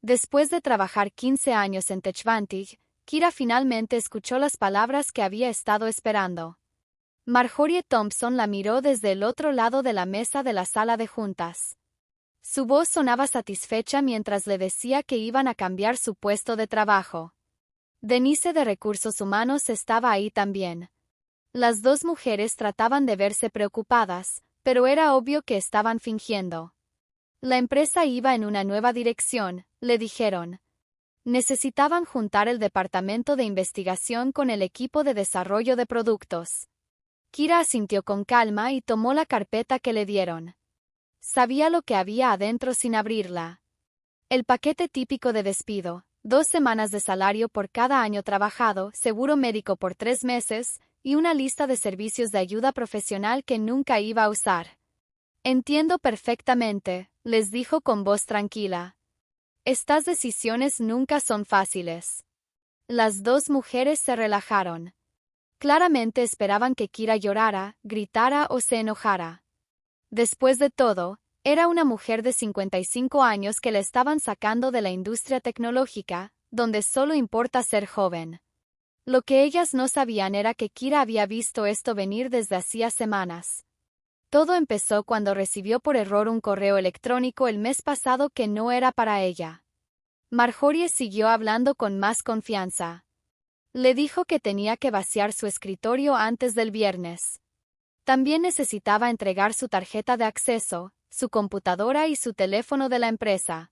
Después de trabajar 15 años en TechVantage, Kira finalmente escuchó las palabras que había estado esperando. Marjorie Thompson la miró desde el otro lado de la mesa de la sala de juntas. Su voz sonaba satisfecha mientras le decía que iban a cambiar su puesto de trabajo. Denise de Recursos Humanos estaba ahí también. Las dos mujeres trataban de verse preocupadas, pero era obvio que estaban fingiendo. La empresa iba en una nueva dirección, le dijeron. Necesitaban juntar el departamento de investigación con el equipo de desarrollo de productos. Kira asintió con calma y tomó la carpeta que le dieron. Sabía lo que había adentro sin abrirla. El paquete típico de despido, 2 semanas de salario por cada año trabajado, seguro médico por 3 meses, y una lista de servicios de ayuda profesional que nunca iba a usar. Entiendo perfectamente, les dijo con voz tranquila. Estas decisiones nunca son fáciles. Las dos mujeres se relajaron. Claramente esperaban que Kira llorara, gritara o se enojara. Después de todo, era una mujer de 55 años que le estaban sacando de la industria tecnológica, donde solo importa ser joven. Lo que ellas no sabían era que Kira había visto esto venir desde hacía semanas. Todo empezó cuando recibió por error un correo electrónico el mes pasado que no era para ella. Marjorie siguió hablando con más confianza. Le dijo que tenía que vaciar su escritorio antes del viernes. También necesitaba entregar su tarjeta de acceso, su computadora y su teléfono de la empresa.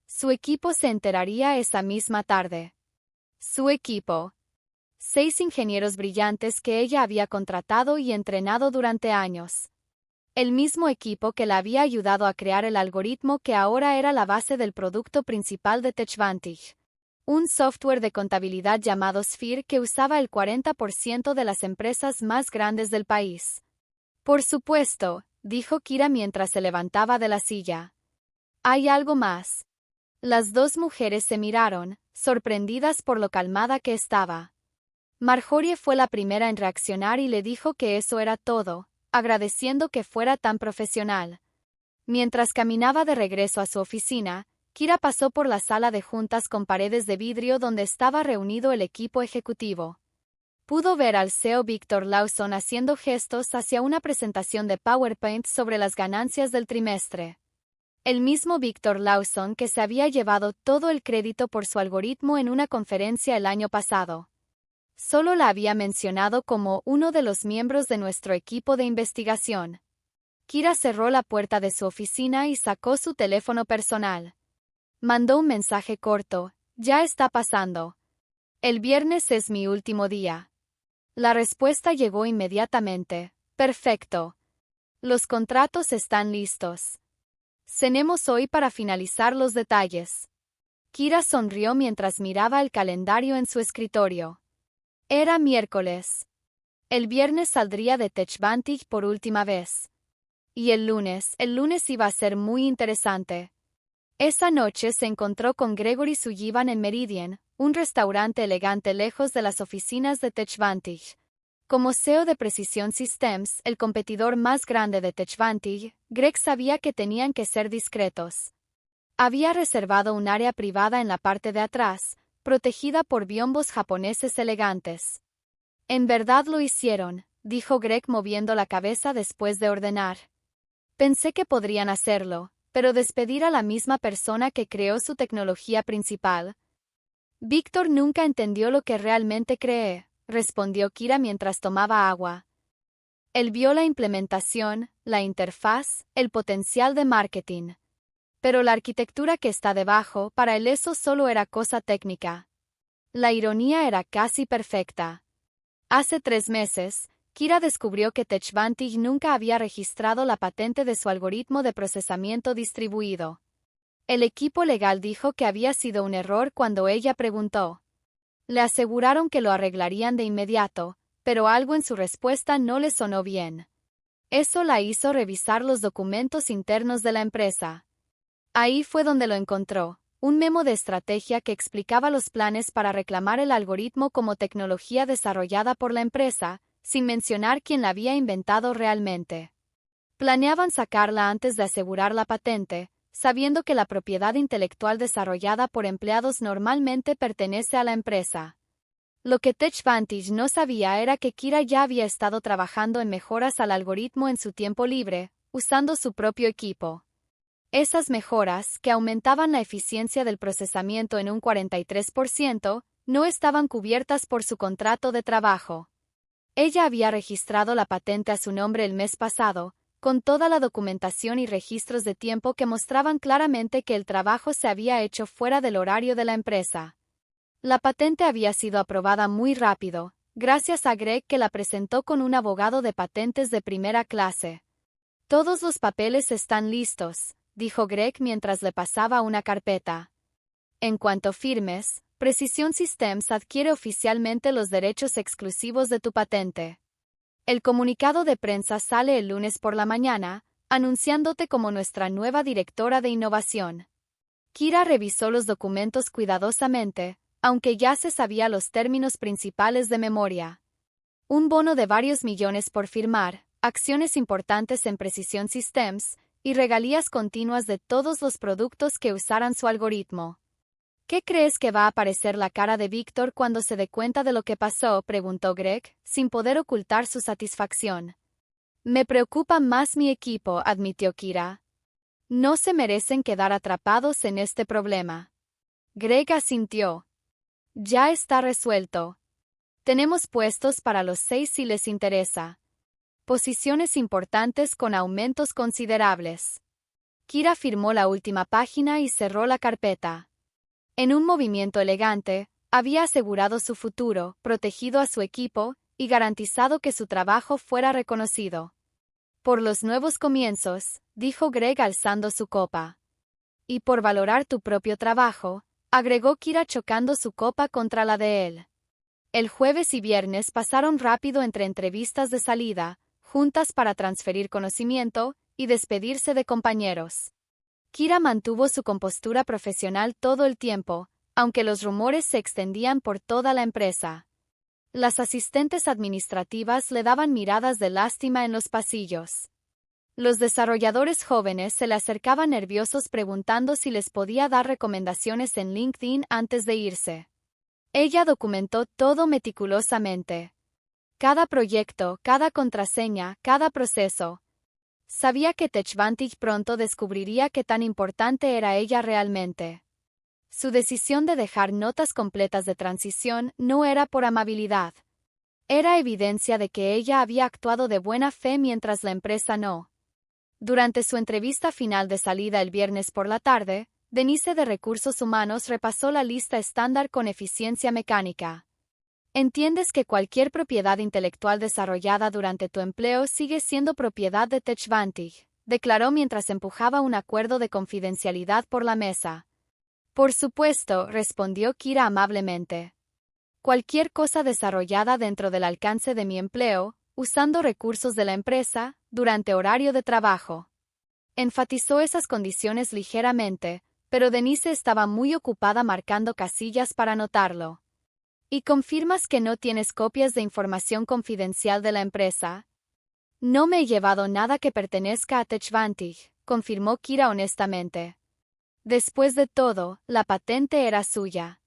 Su equipo se enteraría esa misma tarde. Su equipo. 6 ingenieros brillantes que ella había contratado y entrenado durante años. El mismo equipo que la había ayudado a crear el algoritmo que ahora era la base del producto principal de TechVantage. Un software de contabilidad llamado Sphere que usaba el 40% de las empresas más grandes del país. Por supuesto, dijo Kira mientras se levantaba de la silla. Hay algo más. Las dos mujeres se miraron, sorprendidas por lo calmada que estaba. Marjorie fue la primera en reaccionar y le dijo que eso era todo, agradeciendo que fuera tan profesional. Mientras caminaba de regreso a su oficina, Kira pasó por la sala de juntas con paredes de vidrio donde estaba reunido el equipo ejecutivo. Pudo ver al CEO Victor Lawson haciendo gestos hacia una presentación de PowerPoint sobre las ganancias del trimestre. El mismo Victor Lawson que se había llevado todo el crédito por su algoritmo en una conferencia el año pasado. Solo la había mencionado como uno de los miembros de nuestro equipo de investigación. Kira cerró la puerta de su oficina y sacó su teléfono personal. Mandó un mensaje corto: ya está pasando. El viernes es mi último día. La respuesta llegó inmediatamente: perfecto. Los contratos están listos. Cenemos hoy para finalizar los detalles. Kira sonrió mientras miraba el calendario en su escritorio. Era miércoles. El viernes saldría de TechVantage por última vez. Y el lunes iba a ser muy interesante. Esa noche se encontró con Gregory Sullivan en Meridian, un restaurante elegante lejos de las oficinas de TechVantage. Como CEO de Precision Systems, el competidor más grande de TechVantage, Greg sabía que tenían que ser discretos. Había reservado un área privada en la parte de atrás, protegida por biombos japoneses elegantes. En verdad lo hicieron, dijo Greg moviendo la cabeza después de ordenar. Pensé que podrían hacerlo, pero despedir a la misma persona que creó su tecnología principal. Víctor nunca entendió lo que realmente cree, respondió Kira mientras tomaba agua. Él vio la implementación, la interfaz, el potencial de marketing. Pero la arquitectura que está debajo, para él eso solo era cosa técnica. La ironía era casi perfecta. Hace 3 meses, Kira descubrió que TechVantage nunca había registrado la patente de su algoritmo de procesamiento distribuido. El equipo legal dijo que había sido un error cuando ella preguntó. Le aseguraron que lo arreglarían de inmediato, pero algo en su respuesta no le sonó bien. Eso la hizo revisar los documentos internos de la empresa. Ahí fue donde lo encontró, un memo de estrategia que explicaba los planes para reclamar el algoritmo como tecnología desarrollada por la empresa, sin mencionar quién la había inventado realmente. Planeaban sacarla antes de asegurar la patente, sabiendo que la propiedad intelectual desarrollada por empleados normalmente pertenece a la empresa. Lo que TechVantage no sabía era que Kira ya había estado trabajando en mejoras al algoritmo en su tiempo libre, usando su propio equipo. Esas mejoras, que aumentaban la eficiencia del procesamiento en un 43%, no estaban cubiertas por su contrato de trabajo. Ella había registrado la patente a su nombre el mes pasado, con toda la documentación y registros de tiempo que mostraban claramente que el trabajo se había hecho fuera del horario de la empresa. La patente había sido aprobada muy rápido, gracias a Greg, que la presentó con un abogado de patentes de primera clase. Todos los papeles están listos, dijo Greg mientras le pasaba una carpeta. En cuanto firmes, Precision Systems adquiere oficialmente los derechos exclusivos de tu patente. El comunicado de prensa sale el lunes por la mañana, anunciándote como nuestra nueva directora de innovación. Kira revisó los documentos cuidadosamente, aunque ya se sabía los términos principales de memoria. Un bono de varios millones por firmar, acciones importantes en Precision Systems, y regalías continuas de todos los productos que usaran su algoritmo. ¿Qué crees que va a parecer la cara de Víctor cuando se dé cuenta de lo que pasó?, preguntó Greg, sin poder ocultar su satisfacción. Me preocupa más mi equipo, admitió Kira. No se merecen quedar atrapados en este problema. Greg asintió. Ya está resuelto. Tenemos puestos para los 6 si les interesa. Posiciones importantes con aumentos considerables. Kira firmó la última página y cerró la carpeta. En un movimiento elegante, había asegurado su futuro, protegido a su equipo, y garantizado que su trabajo fuera reconocido. Por los nuevos comienzos, dijo Greg alzando su copa. Y por valorar tu propio trabajo, agregó Kira chocando su copa contra la de él. El jueves y viernes pasaron rápido entre entrevistas de salida, juntas para transferir conocimiento y despedirse de compañeros. Kira mantuvo su compostura profesional todo el tiempo, aunque los rumores se extendían por toda la empresa. Las asistentes administrativas le daban miradas de lástima en los pasillos. Los desarrolladores jóvenes se le acercaban nerviosos preguntando si les podía dar recomendaciones en LinkedIn antes de irse. Ella documentó todo meticulosamente. Cada proyecto, cada contraseña, cada proceso. Sabía que TechVantage pronto descubriría qué tan importante era ella realmente. Su decisión de dejar notas completas de transición no era por amabilidad. Era evidencia de que ella había actuado de buena fe mientras la empresa no. Durante su entrevista final de salida el viernes por la tarde, Denise de Recursos Humanos repasó la lista estándar con eficiencia mecánica. Entiendes que cualquier propiedad intelectual desarrollada durante tu empleo sigue siendo propiedad de TechVantage, declaró mientras empujaba un acuerdo de confidencialidad por la mesa. Por supuesto, respondió Kira amablemente. Cualquier cosa desarrollada dentro del alcance de mi empleo, usando recursos de la empresa, durante horario de trabajo. Enfatizó esas condiciones ligeramente, pero Denise estaba muy ocupada marcando casillas para anotarlo. ¿Y confirmas que no tienes copias de información confidencial de la empresa? No me he llevado nada que pertenezca a TechVantage, confirmó Kira honestamente. Después de todo, la patente era suya.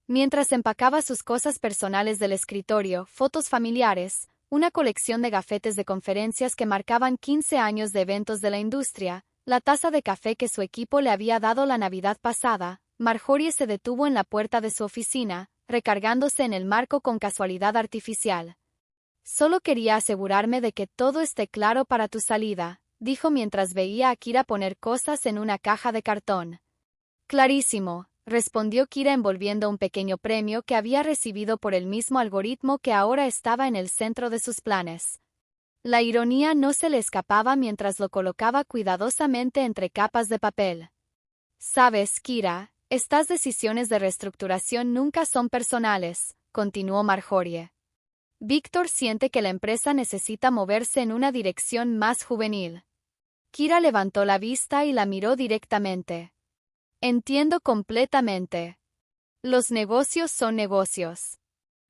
Mientras empacaba sus cosas personales del escritorio, fotos familiares, una colección de gafetes de conferencias que marcaban 15 años de eventos de la industria, la taza de café que su equipo le había dado la Navidad pasada, Marjorie se detuvo en la puerta de su oficina, recargándose en el marco con casualidad artificial. Solo quería asegurarme de que todo esté claro para tu salida, dijo mientras veía a Kira poner cosas en una caja de cartón. Clarísimo, respondió Kira envolviendo un pequeño premio que había recibido por el mismo algoritmo que ahora estaba en el centro de sus planes. La ironía no se le escapaba mientras lo colocaba cuidadosamente entre capas de papel. Sabes, Kira, estas decisiones de reestructuración nunca son personales, continuó Marjorie. Víctor siente que la empresa necesita moverse en una dirección más juvenil. Kira levantó la vista y la miró directamente. Entiendo completamente. Los negocios son negocios.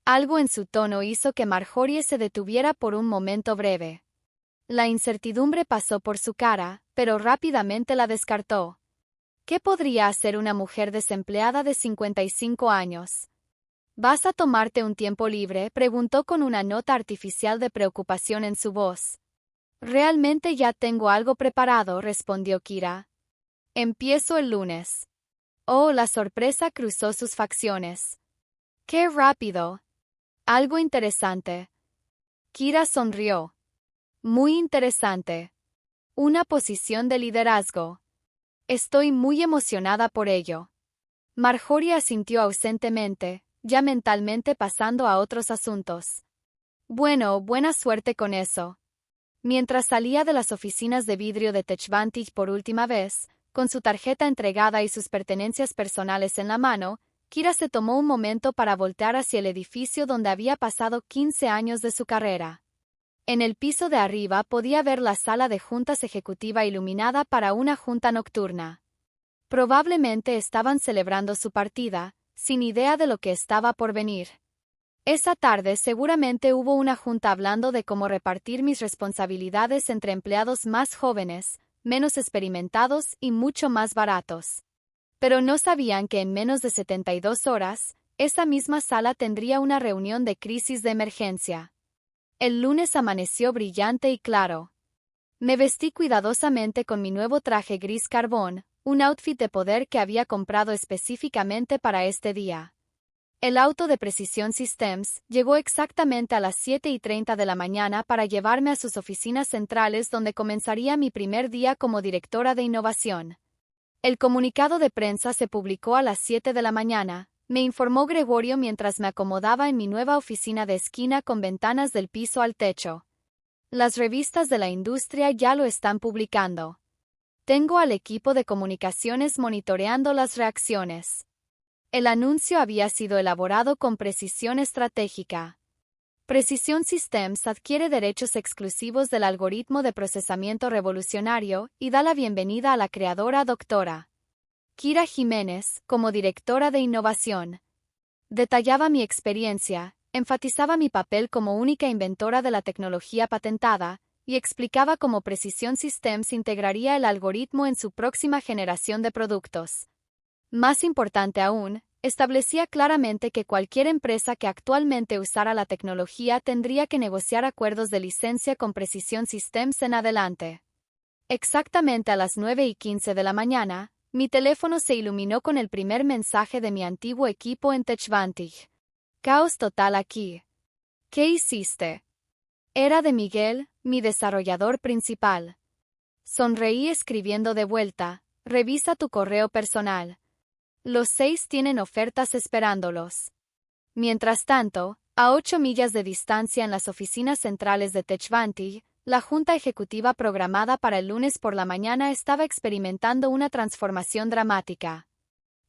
Algo en su tono hizo que Marjorie se detuviera por un momento breve. La incertidumbre pasó por su cara, pero rápidamente la descartó. ¿Qué podría hacer una mujer desempleada de 55 años? ¿Vas a tomarte un tiempo libre?, preguntó con una nota artificial de preocupación en su voz. Realmente ya tengo algo preparado, respondió Kira. Empiezo el lunes. Oh, la sorpresa cruzó sus facciones. ¡Qué rápido! Algo interesante. Kira sonrió. Muy interesante. Una posición de liderazgo. Estoy muy emocionada por ello. Marjorie asintió ausentemente, ya mentalmente pasando a otros asuntos. Bueno, buena suerte con eso. Mientras salía de las oficinas de vidrio de TechVantage por última vez, con su tarjeta entregada y sus pertenencias personales en la mano, Kira se tomó un momento para voltear hacia el edificio donde había pasado 15 años de su carrera. En el piso de arriba podía ver la sala de juntas ejecutiva iluminada para una junta nocturna. Probablemente estaban celebrando su partida, sin idea de lo que estaba por venir. Esa tarde seguramente hubo una junta hablando de cómo repartir mis responsabilidades entre empleados más jóvenes, menos experimentados y mucho más baratos. Pero no sabían que en menos de 72 horas, esa misma sala tendría una reunión de crisis de emergencia. El lunes amaneció brillante y claro. Me vestí cuidadosamente con mi nuevo traje gris carbón, un outfit de poder que había comprado específicamente para este día. El auto de Precision Systems llegó exactamente a las 7:30 de la mañana para llevarme a sus oficinas centrales donde comenzaría mi primer día como directora de innovación. El comunicado de prensa se publicó a las 7 de la mañana, me informó Gregorio mientras me acomodaba en mi nueva oficina de esquina con ventanas del piso al techo. Las revistas de la industria ya lo están publicando. Tengo al equipo de comunicaciones monitoreando las reacciones. El anuncio había sido elaborado con precisión estratégica. Precision Systems adquiere derechos exclusivos del algoritmo de procesamiento revolucionario y da la bienvenida a la creadora Dra. Kira Jiménez como directora de innovación. Detallaba mi experiencia, enfatizaba mi papel como única inventora de la tecnología patentada y explicaba cómo Precision Systems integraría el algoritmo en su próxima generación de productos. Más importante aún, establecía claramente que cualquier empresa que actualmente usara la tecnología tendría que negociar acuerdos de licencia con Precision Systems en adelante. Exactamente a las 9:15 de la mañana, mi teléfono se iluminó con el primer mensaje de mi antiguo equipo en TechVantage. Caos total aquí. ¿Qué hiciste? Era de Miguel, mi desarrollador principal. Sonreí escribiendo de vuelta, revisa tu correo personal. Los 6 tienen ofertas esperándolos. Mientras tanto, a 8 millas de distancia en las oficinas centrales de TechVantage, la junta ejecutiva programada para el lunes por la mañana estaba experimentando una transformación dramática.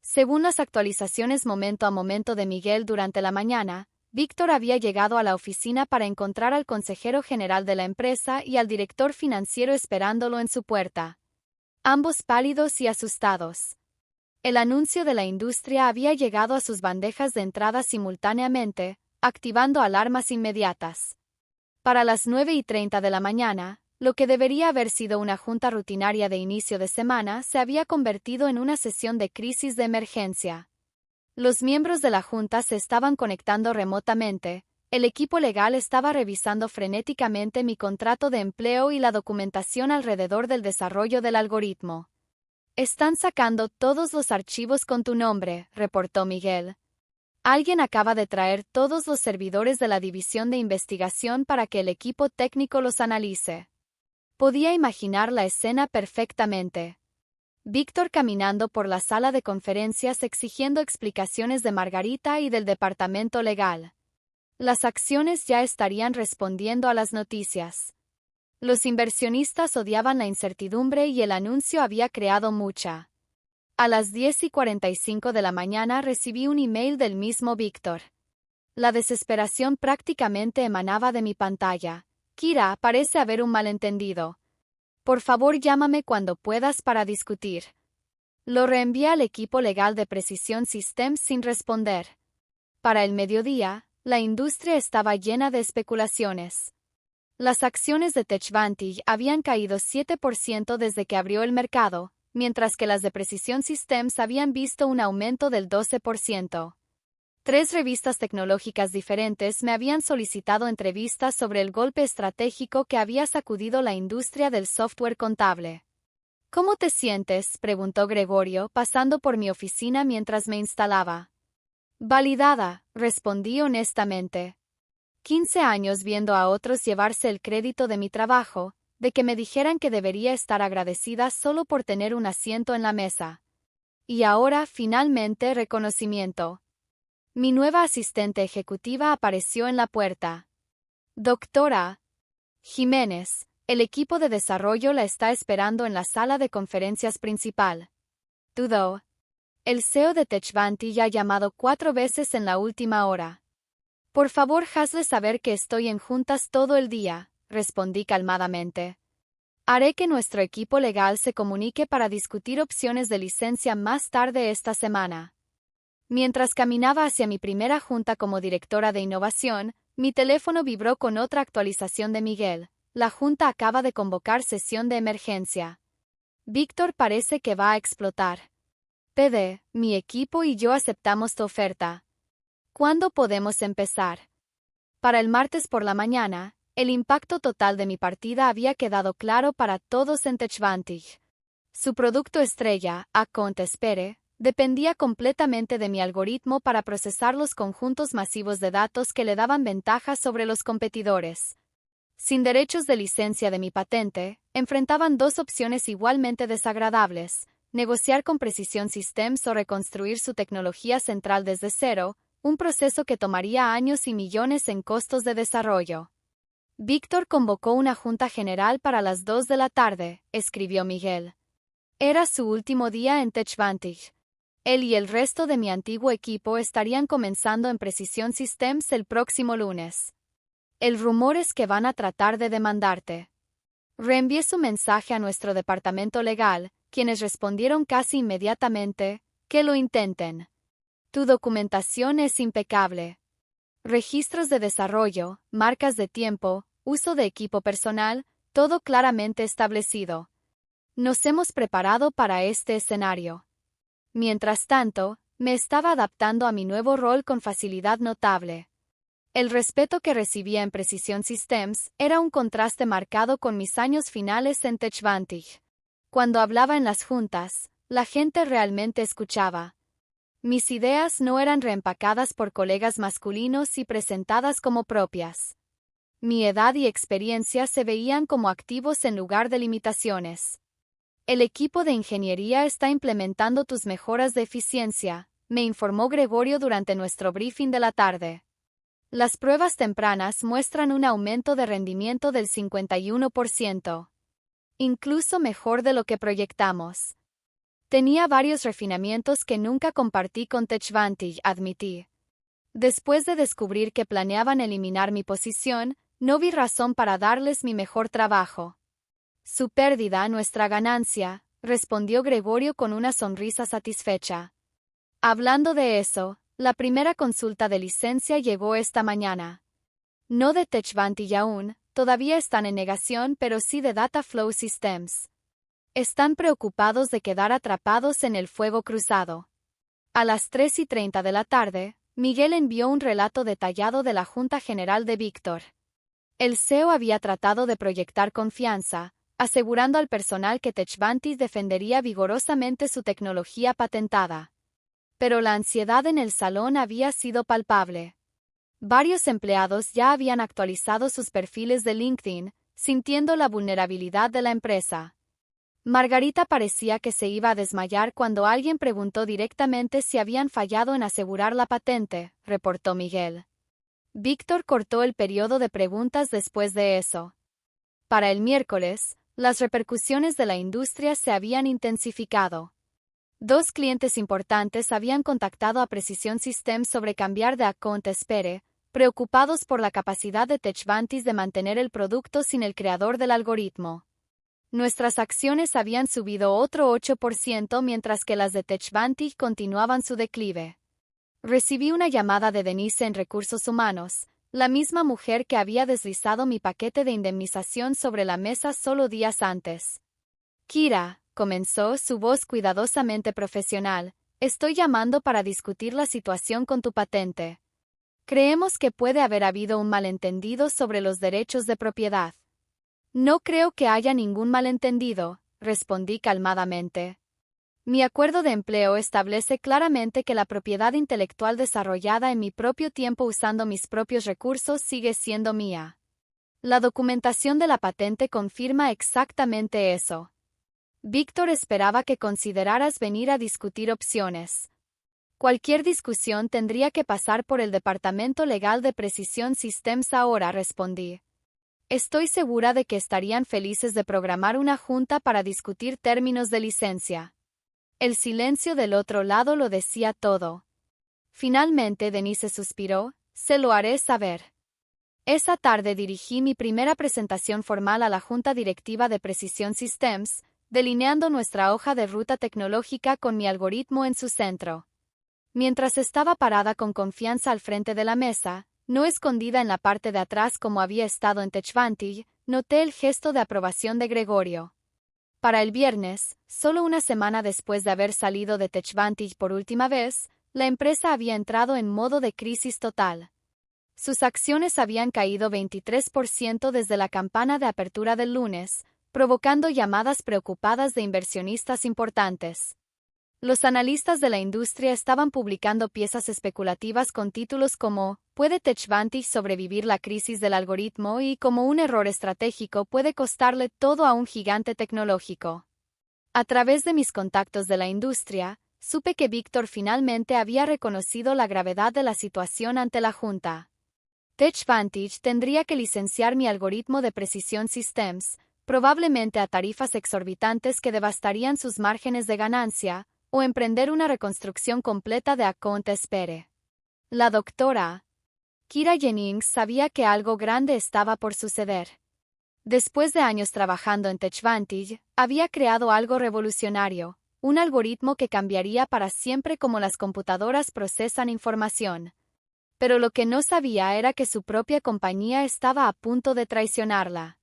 Según las actualizaciones momento a momento de Miguel durante la mañana, Víctor había llegado a la oficina para encontrar al consejero general de la empresa y al director financiero esperándolo en su puerta. Ambos pálidos y asustados. El anuncio de la industria había llegado a sus bandejas de entrada simultáneamente, activando alarmas inmediatas. Para las 9:30 de la mañana, lo que debería haber sido una junta rutinaria de inicio de semana se había convertido en una sesión de crisis de emergencia. Los miembros de la junta se estaban conectando remotamente, el equipo legal estaba revisando frenéticamente mi contrato de empleo y la documentación alrededor del desarrollo del algoritmo. Están sacando todos los archivos con tu nombre, reportó Miguel. Alguien acaba de traer todos los servidores de la división de investigación para que el equipo técnico los analice. Podía imaginar la escena perfectamente. Víctor caminando por la sala de conferencias exigiendo explicaciones de Margarita y del departamento legal. Las acciones ya estarían respondiendo a las noticias. Los inversionistas odiaban la incertidumbre y el anuncio había creado mucha. A las 10:45 de la mañana recibí un email del mismo Víctor. La desesperación prácticamente emanaba de mi pantalla. Kira, parece haber un malentendido. Por favor, llámame cuando puedas para discutir. Lo reenvié al equipo legal de Precision Systems sin responder. Para el mediodía, la industria estaba llena de especulaciones. Las acciones de TechVantage habían caído 7% desde que abrió el mercado, mientras que las de Precision Systems habían visto un aumento del 12%. 3 revistas tecnológicas diferentes me habían solicitado entrevistas sobre el golpe estratégico que había sacudido la industria del software contable. ¿Cómo te sientes?, preguntó Gregorio, pasando por mi oficina mientras me instalaba. Validada, respondí honestamente. 15 años viendo a otros llevarse el crédito de mi trabajo, de que me dijeran que debería estar agradecida solo por tener un asiento en la mesa. Y ahora, finalmente, reconocimiento. Mi nueva asistente ejecutiva apareció en la puerta. Doctora Jiménez, el equipo de desarrollo la está esperando en la sala de conferencias principal. Dudó. El CEO de Techvanti ha llamado 4 veces en la última hora. Por favor, hazle saber que estoy en juntas todo el día, respondí calmadamente. Haré que nuestro equipo legal se comunique para discutir opciones de licencia más tarde esta semana. Mientras caminaba hacia mi primera junta como directora de innovación, mi teléfono vibró con otra actualización de Miguel. La junta acaba de convocar sesión de emergencia. Víctor parece que va a explotar. PD, mi equipo y yo aceptamos tu oferta. ¿Cuándo podemos empezar? Para el martes por la mañana, el impacto total de mi partida había quedado claro para todos en Techvanti. Su producto estrella, Account Espere, dependía completamente de mi algoritmo para procesar los conjuntos masivos de datos que le daban ventaja sobre los competidores. Sin derechos de licencia de mi patente, enfrentaban 2 opciones igualmente desagradables: negociar con Precision Systems o reconstruir su tecnología central desde cero, un proceso que tomaría años y millones en costos de desarrollo. Víctor convocó una junta general para las 2 de la tarde, escribió Miguel. Era su último día en Techvanti. Él y el resto de mi antiguo equipo estarían comenzando en Precision Systems el próximo lunes. El rumor es que van a tratar de demandarte. Reenvié su mensaje a nuestro departamento legal, quienes respondieron casi inmediatamente, que lo intenten. Tu documentación es impecable. Registros de desarrollo, marcas de tiempo, uso de equipo personal, todo claramente establecido. Nos hemos preparado para este escenario. Mientras tanto, me estaba adaptando a mi nuevo rol con facilidad notable. El respeto que recibía en Precision Systems era un contraste marcado con mis años finales en Techvanti. Cuando hablaba en las juntas, la gente realmente escuchaba. Mis ideas no eran reempacadas por colegas masculinos y presentadas como propias. Mi edad y experiencia se veían como activos en lugar de limitaciones. El equipo de ingeniería está implementando tus mejoras de eficiencia, me informó Gregorio durante nuestro briefing de la tarde. Las pruebas tempranas muestran un aumento de rendimiento del 51%. Incluso mejor de lo que proyectamos. Tenía varios refinamientos que nunca compartí con Techvanti, admití. Después de descubrir que planeaban eliminar mi posición, no vi razón para darles mi mejor trabajo. Su pérdida, nuestra ganancia, respondió Gregorio con una sonrisa satisfecha. Hablando de eso, la primera consulta de licencia llegó esta mañana. No de Techvanti aún, todavía están en negación, pero sí de Dataflow Systems. Están preocupados de quedar atrapados en el fuego cruzado. A las 3:30 de la tarde, Miguel envió un relato detallado de la Junta General de Víctor. El CEO había tratado de proyectar confianza, asegurando al personal que Techvanti defendería vigorosamente su tecnología patentada. Pero la ansiedad en el salón había sido palpable. Varios empleados ya habían actualizado sus perfiles de LinkedIn, sintiendo la vulnerabilidad de la empresa. Margarita parecía que se iba a desmayar cuando alguien preguntó directamente si habían fallado en asegurar la patente, reportó Miguel. Víctor cortó el periodo de preguntas después de eso. Para el miércoles, las repercusiones de la industria se habían intensificado. 2 clientes importantes habían contactado a Precision Systems sobre cambiar de Account Espere, preocupados por la capacidad de Techvanti de mantener el producto sin el creador del algoritmo. Nuestras acciones habían subido otro 8% mientras que las de Techvanti continuaban su declive. Recibí una llamada de Denise en Recursos Humanos, la misma mujer que había deslizado mi paquete de indemnización sobre la mesa solo días antes. Kira, comenzó su voz cuidadosamente profesional, estoy llamando para discutir la situación con tu patente. Creemos que puede haber habido un malentendido sobre los derechos de propiedad. No creo que haya ningún malentendido, respondí calmadamente. Mi acuerdo de empleo establece claramente que la propiedad intelectual desarrollada en mi propio tiempo usando mis propios recursos sigue siendo mía. La documentación de la patente confirma exactamente eso. Víctor esperaba que consideraras venir a discutir opciones. Cualquier discusión tendría que pasar por el Departamento Legal de Precision Systems ahora, respondí. Estoy segura de que estarían felices de programar una junta para discutir términos de licencia. El silencio del otro lado lo decía todo. Finalmente Denise suspiró, se lo haré saber. Esa tarde dirigí mi primera presentación formal a la Junta Directiva de Precision Systems, delineando nuestra hoja de ruta tecnológica con mi algoritmo en su centro. Mientras estaba parada con confianza al frente de la mesa, no escondida en la parte de atrás como había estado en TechVantage, noté el gesto de aprobación de Gregorio. Para el viernes, solo una semana después de haber salido de TechVantage por última vez, la empresa había entrado en modo de crisis total. Sus acciones habían caído 23% desde la campana de apertura del lunes, provocando llamadas preocupadas de inversionistas importantes. Los analistas de la industria estaban publicando piezas especulativas con títulos como ¿puede TechVantage sobrevivir la crisis del algoritmo? Y como un error estratégico puede costarle todo a un gigante tecnológico. A través de mis contactos de la industria, supe que Víctor finalmente había reconocido la gravedad de la situación ante la Junta. TechVantage tendría que licenciar mi algoritmo de Precision Systems, probablemente a tarifas exorbitantes que devastarían sus márgenes de ganancia, o emprender una reconstrucción completa de Account Espere. La doctora Kira Jennings sabía que algo grande estaba por suceder. Después de años trabajando en TechVantage, había creado algo revolucionario, un algoritmo que cambiaría para siempre cómo las computadoras procesan información. Pero lo que no sabía era que su propia compañía estaba a punto de traicionarla.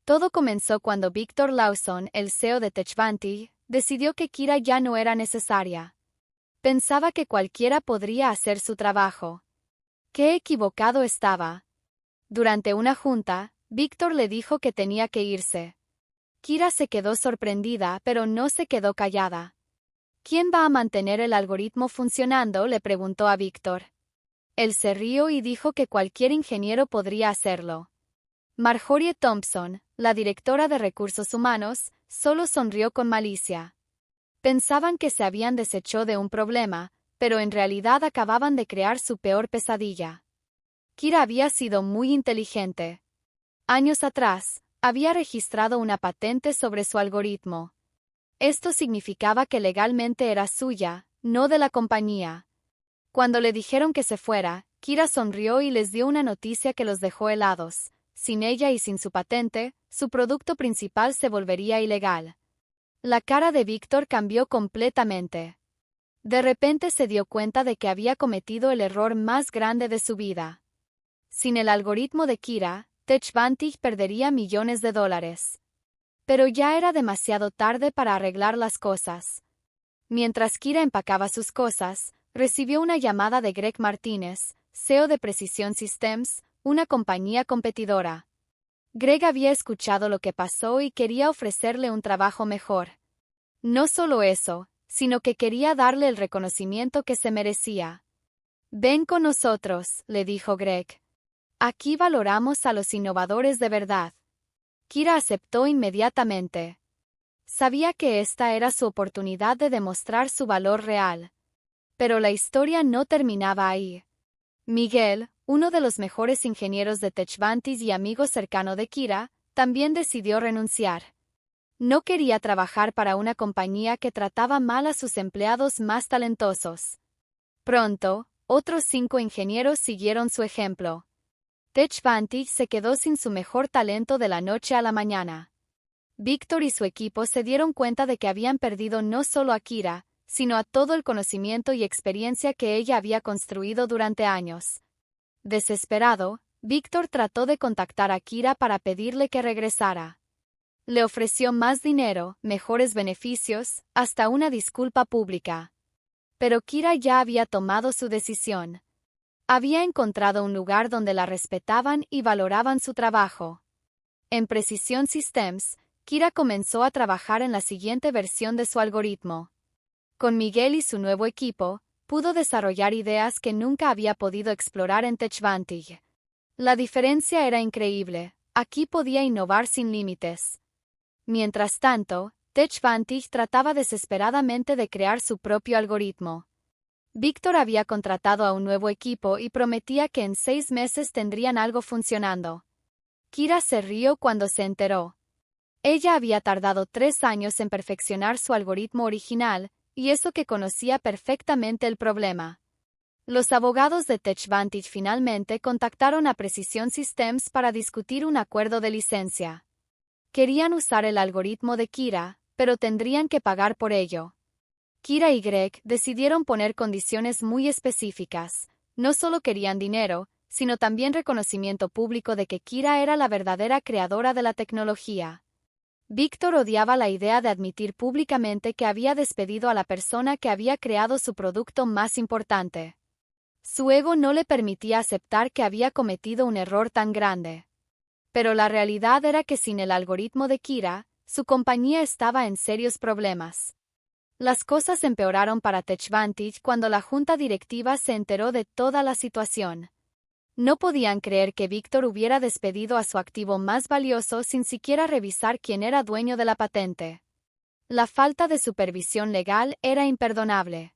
Todo comenzó cuando Victor Lawson, el CEO de TechVantage, decidió que Kira ya no era necesaria. Pensaba que cualquiera podría hacer su trabajo. ¡Qué equivocado estaba! Durante una junta, Víctor le dijo que tenía que irse. Kira se quedó sorprendida, pero no se quedó callada. ¿Quién va a mantener el algoritmo funcionando?, le preguntó a Víctor. Él se rió y dijo que cualquier ingeniero podría hacerlo. Marjorie Thompson, la directora de recursos humanos, solo sonrió con malicia. Pensaban que se habían deshecho de un problema, pero en realidad acababan de crear su peor pesadilla. Kira había sido muy inteligente. Años atrás, había registrado una patente sobre su algoritmo. Esto significaba que legalmente era suya, no de la compañía. Cuando le dijeron que se fuera, Kira sonrió y les dio una noticia que los dejó helados. Sin ella y sin su patente, su producto principal se volvería ilegal. La cara de Víctor cambió completamente. De repente se dio cuenta de que había cometido el error más grande de su vida. Sin el algoritmo de Kira, TechVantage perdería millones de dólares. Pero ya era demasiado tarde para arreglar las cosas. Mientras Kira empacaba sus cosas, recibió una llamada de Greg Martínez, CEO de Precision Systems, una compañía competidora. Greg había escuchado lo que pasó y quería ofrecerle un trabajo mejor. No solo eso, sino que quería darle el reconocimiento que se merecía. Ven con nosotros, le dijo Greg. Aquí valoramos a los innovadores de verdad. Kira aceptó inmediatamente. Sabía que esta era su oportunidad de demostrar su valor real. Pero la historia no terminaba ahí. Miguel, uno de los mejores ingenieros de TechVantage y amigo cercano de Kira, también decidió renunciar. No quería trabajar para una compañía que trataba mal a sus empleados más talentosos. Pronto, otros 5 ingenieros siguieron su ejemplo. TechVantage se quedó sin su mejor talento de la noche a la mañana. Víctor y su equipo se dieron cuenta de que habían perdido no solo a Kira, sino a todo el conocimiento y experiencia que ella había construido durante años. Desesperado, Víctor trató de contactar a Kira para pedirle que regresara. Le ofreció más dinero, mejores beneficios, hasta una disculpa pública. Pero Kira ya había tomado su decisión. Había encontrado un lugar donde la respetaban y valoraban su trabajo. En Precision Systems, Kira comenzó a trabajar en la siguiente versión de su algoritmo. Con Miguel y su nuevo equipo, pudo desarrollar ideas que nunca había podido explorar en TechVantage. La diferencia era increíble, aquí podía innovar sin límites. Mientras tanto, TechVantage trataba desesperadamente de crear su propio algoritmo. Víctor había contratado a un nuevo equipo y prometía que en 6 meses tendrían algo funcionando. Kira se rió cuando se enteró. Ella había tardado 3 años en perfeccionar su algoritmo original, y eso que conocía perfectamente el problema. Los abogados de TechVantage finalmente contactaron a Precision Systems para discutir un acuerdo de licencia. Querían usar el algoritmo de Kira, pero tendrían que pagar por ello. Kira y Greg decidieron poner condiciones muy específicas. No solo querían dinero, sino también reconocimiento público de que Kira era la verdadera creadora de la tecnología. Víctor odiaba la idea de admitir públicamente que había despedido a la persona que había creado su producto más importante. Su ego no le permitía aceptar que había cometido un error tan grande. Pero la realidad era que sin el algoritmo de Kira, su compañía estaba en serios problemas. Las cosas empeoraron para TechVantage cuando la junta directiva se enteró de toda la situación. No podían creer que Víctor hubiera despedido a su activo más valioso sin siquiera revisar quién era dueño de la patente. La falta de supervisión legal era imperdonable.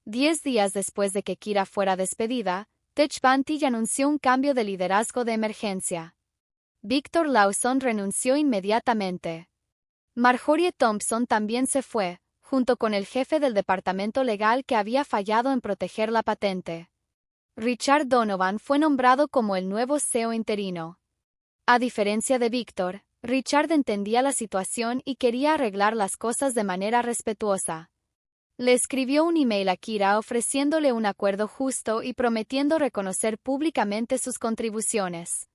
10 días después de que Kira fuera despedida, TechVantage anunció un cambio de liderazgo de emergencia. Víctor Lawson renunció inmediatamente. Marjorie Thompson también se fue, junto con el jefe del departamento legal que había fallado en proteger la patente. Richard Donovan fue nombrado como el nuevo CEO interino. A diferencia de Víctor, Richard entendía la situación y quería arreglar las cosas de manera respetuosa. Le escribió un email a Kira ofreciéndole un acuerdo justo y prometiendo reconocer públicamente sus contribuciones.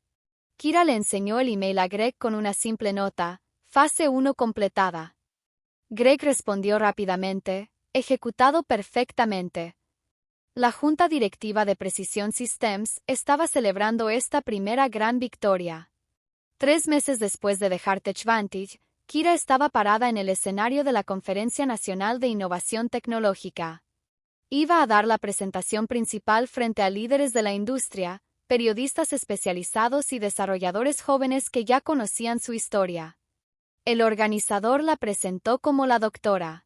Kira le enseñó el email a Greg con una simple nota, fase 1 completada. Greg respondió rápidamente, ejecutado perfectamente. La junta directiva de Precision Systems estaba celebrando esta primera gran victoria. 3 meses después de dejar TechVantage, Kira estaba parada en el escenario de la Conferencia Nacional de Innovación Tecnológica. Iba a dar la presentación principal frente a líderes de la industria, periodistas especializados y desarrolladores jóvenes que ya conocían su historia. El organizador la presentó como la doctora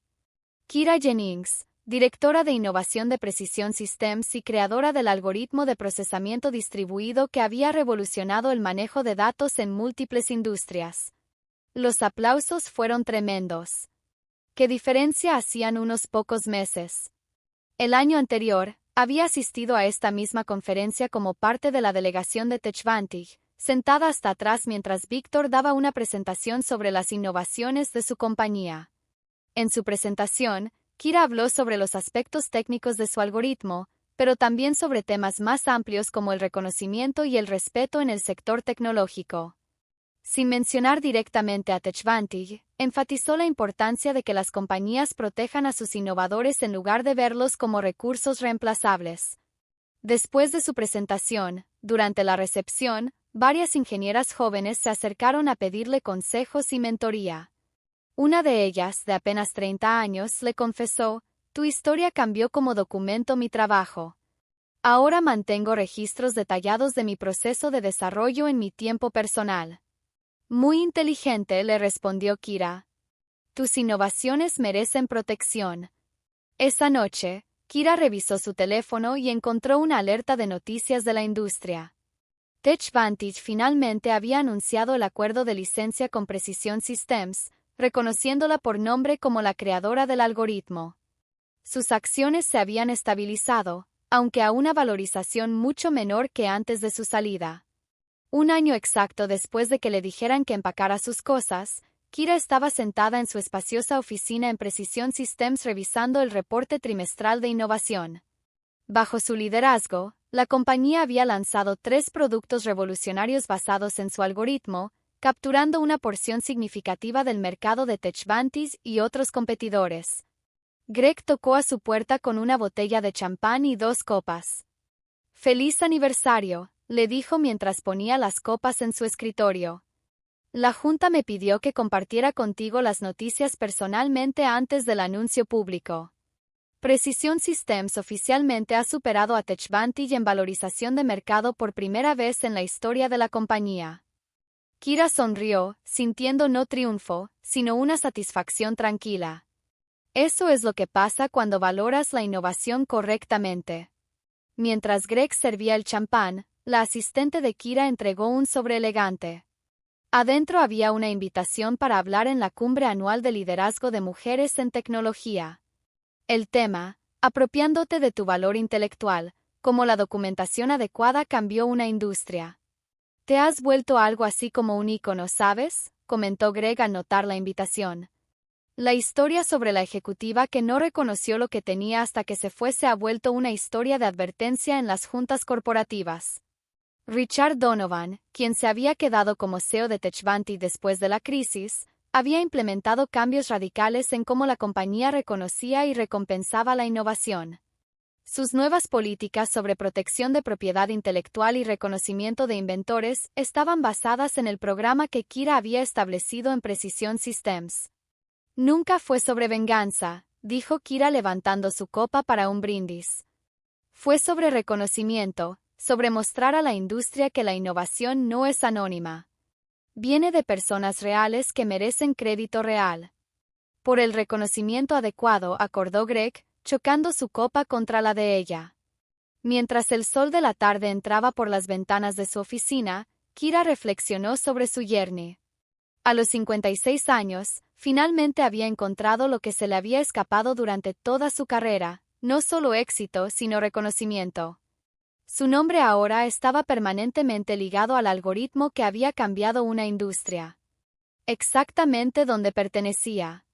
Kira Jennings, directora de innovación de Precision Systems y creadora del algoritmo de procesamiento distribuido que había revolucionado el manejo de datos en múltiples industrias. Los aplausos fueron tremendos. ¿Qué diferencia hacían unos pocos meses? El año anterior, había asistido a esta misma conferencia como parte de la delegación de TechVantage, sentada hasta atrás mientras Víctor daba una presentación sobre las innovaciones de su compañía. En su presentación, Kira habló sobre los aspectos técnicos de su algoritmo, pero también sobre temas más amplios como el reconocimiento y el respeto en el sector tecnológico. Sin mencionar directamente a TechVantage, enfatizó la importancia de que las compañías protejan a sus innovadores en lugar de verlos como recursos reemplazables. Después de su presentación, durante la recepción, varias ingenieras jóvenes se acercaron a pedirle consejos y mentoría. Una de ellas, de apenas 30 años, le confesó, «Tu historia cambió como documento mi trabajo. Ahora mantengo registros detallados de mi proceso de desarrollo en mi tiempo personal». Muy inteligente, le respondió Kira. Tus innovaciones merecen protección. Esa noche, Kira revisó su teléfono y encontró una alerta de noticias de la industria. TechVantage finalmente había anunciado el acuerdo de licencia con Precision Systems, reconociéndola por nombre como la creadora del algoritmo. Sus acciones se habían estabilizado, aunque a una valorización mucho menor que antes de su salida. Un año exacto después de que le dijeran que empacara sus cosas, Kira estaba sentada en su espaciosa oficina en Precision Systems revisando el reporte trimestral de innovación. Bajo su liderazgo, la compañía había lanzado 3 productos revolucionarios basados en su algoritmo, capturando una porción significativa del mercado de Techvantage y otros competidores. Greg tocó a su puerta con una botella de champán y 2 copas. «Feliz aniversario», le dijo mientras ponía las copas en su escritorio. «La junta me pidió que compartiera contigo las noticias personalmente antes del anuncio público. Precision Systems oficialmente ha superado a Techvantage en valorización de mercado por primera vez en la historia de la compañía». Kira sonrió, sintiendo no triunfo, sino una satisfacción tranquila. Eso es lo que pasa cuando valoras la innovación correctamente. Mientras Greg servía el champán, la asistente de Kira entregó un sobre elegante. Adentro había una invitación para hablar en la cumbre anual de liderazgo de mujeres en tecnología. El tema, apropiándote de tu valor intelectual, cómo la documentación adecuada cambió una industria. «Te has vuelto algo así como un ícono, ¿sabes?», comentó Greg al notar la invitación. La historia sobre la ejecutiva que no reconoció lo que tenía hasta que se fue se ha vuelto una historia de advertencia en las juntas corporativas. Richard Donovan, quien se había quedado como CEO de Techvantage después de la crisis, había implementado cambios radicales en cómo la compañía reconocía y recompensaba la innovación. Sus nuevas políticas sobre protección de propiedad intelectual y reconocimiento de inventores estaban basadas en el programa que Kira había establecido en Precision Systems. «Nunca fue sobre venganza», dijo Kira levantando su copa para un brindis. «Fue sobre reconocimiento, sobre mostrar a la industria que la innovación no es anónima. Viene de personas reales que merecen crédito real». «Por el reconocimiento adecuado», acordó Greg, chocando su copa contra la de ella. Mientras el sol de la tarde entraba por las ventanas de su oficina, Kira reflexionó sobre su yerno. A los 56 años, finalmente había encontrado lo que se le había escapado durante toda su carrera, no solo éxito, sino reconocimiento. Su nombre ahora estaba permanentemente ligado al algoritmo que había cambiado una industria. Exactamente donde pertenecía.